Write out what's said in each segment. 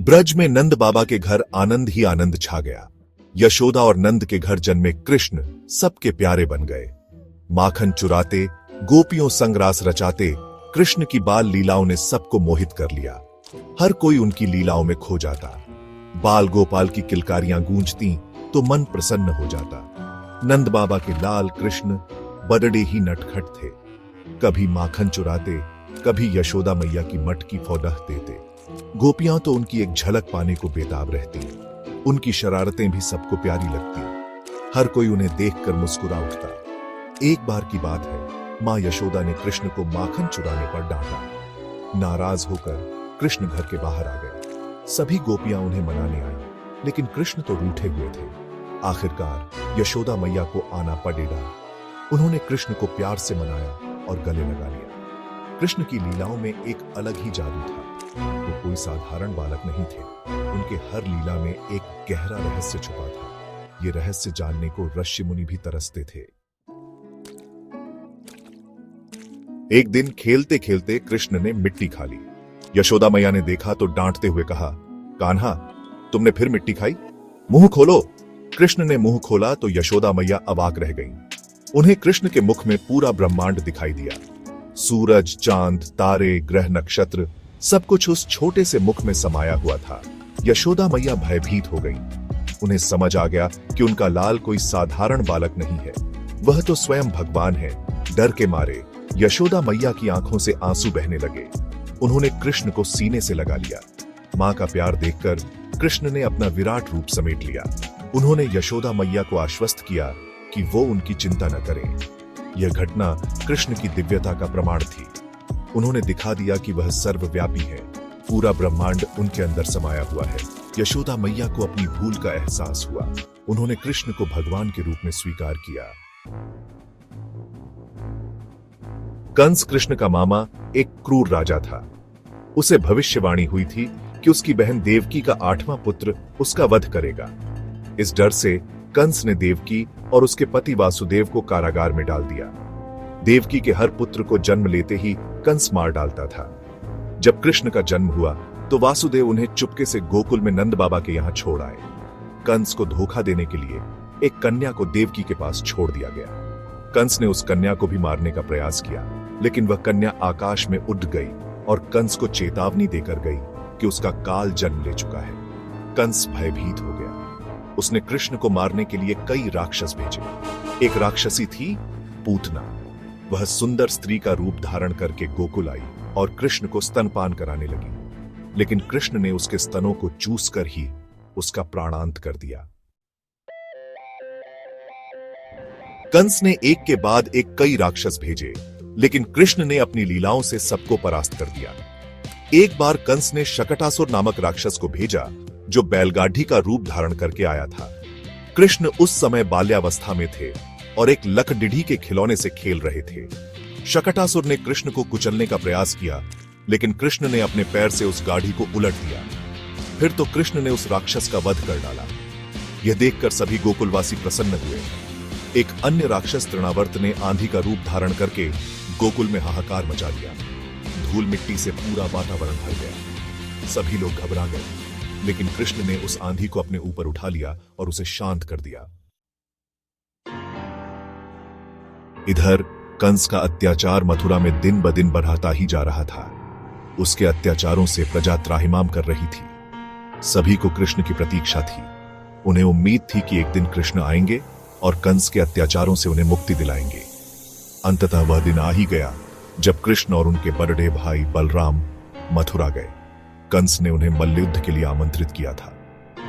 ब्रज में नंद बाबा के घर आनंद ही आनंद छा गया। यशोदा और नंद के घर जन्मे कृष्ण सबके प्यारे बन गए। माखन चुराते, गोपियों संग रास रचाते कृष्ण की बाल लीलाओं ने सबको मोहित कर लिया। हर कोई उनकी लीलाओं में खो जाता। बाल गोपाल की किलकारियां गूंजती तो मन प्रसन्न हो जाता। नंद बाबा के लाल कृष्ण बड़े ही नटखट थे। कभी माखन चुराते, कभी यशोदा मैया की मटकी फौडह देते। गोपियां तो उनकी एक झलक पाने को बेताब रहती। उनकी शरारतें भी सबको प्यारी लगती। हर कोई उन्हें देखकर मुस्कुरा उठता। एक बार की बात है, मां यशोदा ने कृष्ण को माखन चुराने पर डांटा। नाराज होकर कृष्ण घर के बाहर आ गए। सभी गोपियां उन्हें मनाने आई, लेकिन कृष्ण तो रूठे हुए थे। आखिरकार यशोदा मैया को आना पड़ेगा। उन्होंने कृष्ण को प्यार से मनाया और गले लगा लिया। कृष्ण की लीलाओं में एक अलग ही जादू था। वो कोई साधारण बालक नहीं थे। उनके हर लीला में एक गहरा रहस्य छुपा था। ये रहस्य जानने को ऋषि मुनि भी तरसते थे। एक दिन खेलते खेलते कृष्ण ने मिट्टी खा ली। यशोदा मैया ने देखा तो डांटते हुए कहा, कान्हा, तुमने फिर मिट्टी खाई? मुंह खोलो। कृष्ण ने मुंह खोला तो यशोदा मैया अवाक रह गईं। उन्हें कृष्ण के मुख में पूरा ब्रह्मांड दिखाई दिया। सूरज, चांद, तारे, ग्रह, नक्षत्र, सब कुछ उस छोटे से मुख में समाया हुआ था। यशोदा मैया भयभीत हो गईं। उन्हें समझ आ गया कि उनका लाल कोई साधारण बालक नहीं है, वह तो स्वयं भगवान है। डर के मारे यशोदा मैया की आंखों से आंसू बहने लगे। उन्होंने कृष्ण को सीने से लगा लिया। मां का प्यार देखकर कृष्ण ने अपना विराट रूप समेट लिया। उन्होंने यशोदा मैया को आश्वस्त किया कि वो उनकी चिंता न करें। यह घटना कृष्ण की दिव्यता का प्रमाण थी। उन्होंने दिखा दिया कि वह सर्वव्यापी है। पूरा ब्रह्मांड उनके अंदर समाया हुआ है। यशोदा मैया को अपनी भूल का एहसास हुआ। उन्होंने कृष्ण को भगवान के रूप में स्वीकार किया। कंस कृष्ण का मामा एक क्रूर राजा था। उसे भविष्यवाणी हुई थी कि उसकी बहन देवकी का 8वां पुत्र उसका वध करेगा। इस डर से कंस ने देवकी और उसके पति वासुदेव को कारागार में डाल दिया। देवकी के हर पुत्र को जन्म लेते ही कंस मार डालता था। जब कृष्ण का जन्म हुआ तो वासुदेव उन्हें चुपके से गोकुल में नंद बाबा के यहां छोड़ आए। कंस को धोखा देने के लिए एक कन्या को देवकी के पास छोड़ दिया गया। कंस ने उस कन्या को भी मारने का प्रयास किया, लेकिन वह कन्या आकाश में उड़ गई और कंस को चेतावनी देकर गई कि उसका काल जन्म ले चुका है। कंस भयभीत हो गया। उसने कृष्ण को मारने के लिए कई राक्षस भेजे। एक राक्षसी थी पूतना। वह सुंदर स्त्री का रूप धारण करके गोकुल आई और कृष्ण को स्तनपान कराने लगी, लेकिन कृष्ण ने उसके स्तनों को चूस कर ही उसका प्राणांत कर दिया। कंस ने एक के बाद एक कई राक्षस भेजे, लेकिन कृष्ण ने अपनी लीलाओं से सबको परास्त कर दिया। एक बार कंस ने शकटासुर नामक राक्षस को भेजा, जो बैलगाड़ी का रूप धारण करके आया था। कृष्ण उस समय बाल्यावस्था में थे और एक लकड़िढ़ी के खिलौने से खेल रहे थे। शकटासुर ने कृष्ण को कुचलने का प्रयास किया, लेकिन कृष्ण ने अपने पैर से उस गाड़ी को उलट दिया। फिर तो कृष्ण ने उस राक्षस का वध कर डाला। यह देखकर सभी गोकुलवासी प्रसन्न हुए। एक अन्य राक्षस तृणावर्त ने आंधी का रूप धारण करके गोकुल में हाहाकार मचा दिया। धूल मिट्टी से पूरा वातावरण भर गया। सभी लोग घबरा गए, लेकिन कृष्ण ने उस आंधी को अपने ऊपर उठा लिया और उसे शांत कर दिया। इधर कंस का अत्याचार मथुरा में दिन ब दिन बढ़ाता ही जा रहा था। उसके अत्याचारों से प्रजा त्राहिमाम कर रही थी। सभी को कृष्ण की प्रतीक्षा थी। उन्हें उम्मीद थी कि एक दिन कृष्ण आएंगे और कंस के अत्याचारों से उन्हें मुक्ति दिलाएंगे। अंततः वह दिन आ ही गया जब कृष्ण और उनके बड़े भाई बलराम मथुरा गए। कंस ने उन्हें मल्लयुद्ध के लिए आमंत्रित किया था।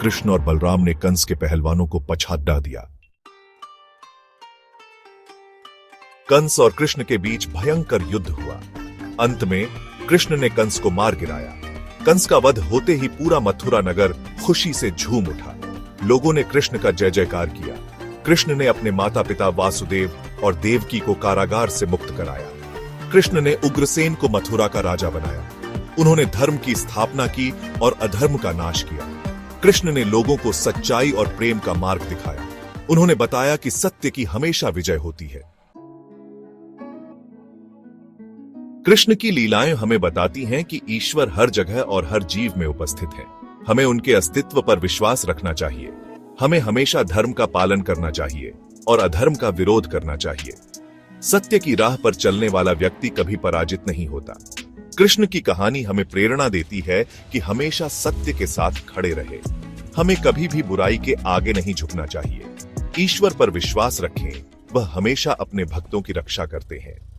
कृष्ण और बलराम ने कंस के पहलवानों को पछाड़ दिया। कंस और कृष्ण के बीच भयंकर युद्ध हुआ। अंत में कृष्ण ने कंस को मार गिराया। कंस का वध होते ही पूरा मथुरा नगर खुशी से झूम उठा। लोगों ने कृष्ण का जय जयकार किया। कृष्ण ने अपने माता पिता वासुदेव और देवकी को कारागार से मुक्त कराया। कृष्ण ने उग्रसेन को मथुरा का राजा बनाया। उन्होंने धर्म की स्थापना की और अधर्म का नाश किया। कृष्ण ने लोगों को सच्चाई और प्रेम का मार्ग दिखाया। उन्होंने बताया कि सत्य की हमेशा विजय होती है। कृष्ण की लीलाएं हमें बताती हैं कि ईश्वर हर जगह और हर जीव में उपस्थित है। हमें उनके अस्तित्व पर विश्वास रखना चाहिए। हमें हमेशा धर्म का पालन करना चाहिए और अधर्म का विरोध करना चाहिए। सत्य की राह पर चलने वाला व्यक्ति कभी पराजित नहीं होता। कृष्ण की कहानी हमें प्रेरणा देती है कि हमेशा सत्य के साथ खड़े रहे। हमें कभी भी बुराई के आगे नहीं झुकना चाहिए। ईश्वर पर विश्वास रखें, वह हमेशा अपने भक्तों की रक्षा करते हैं।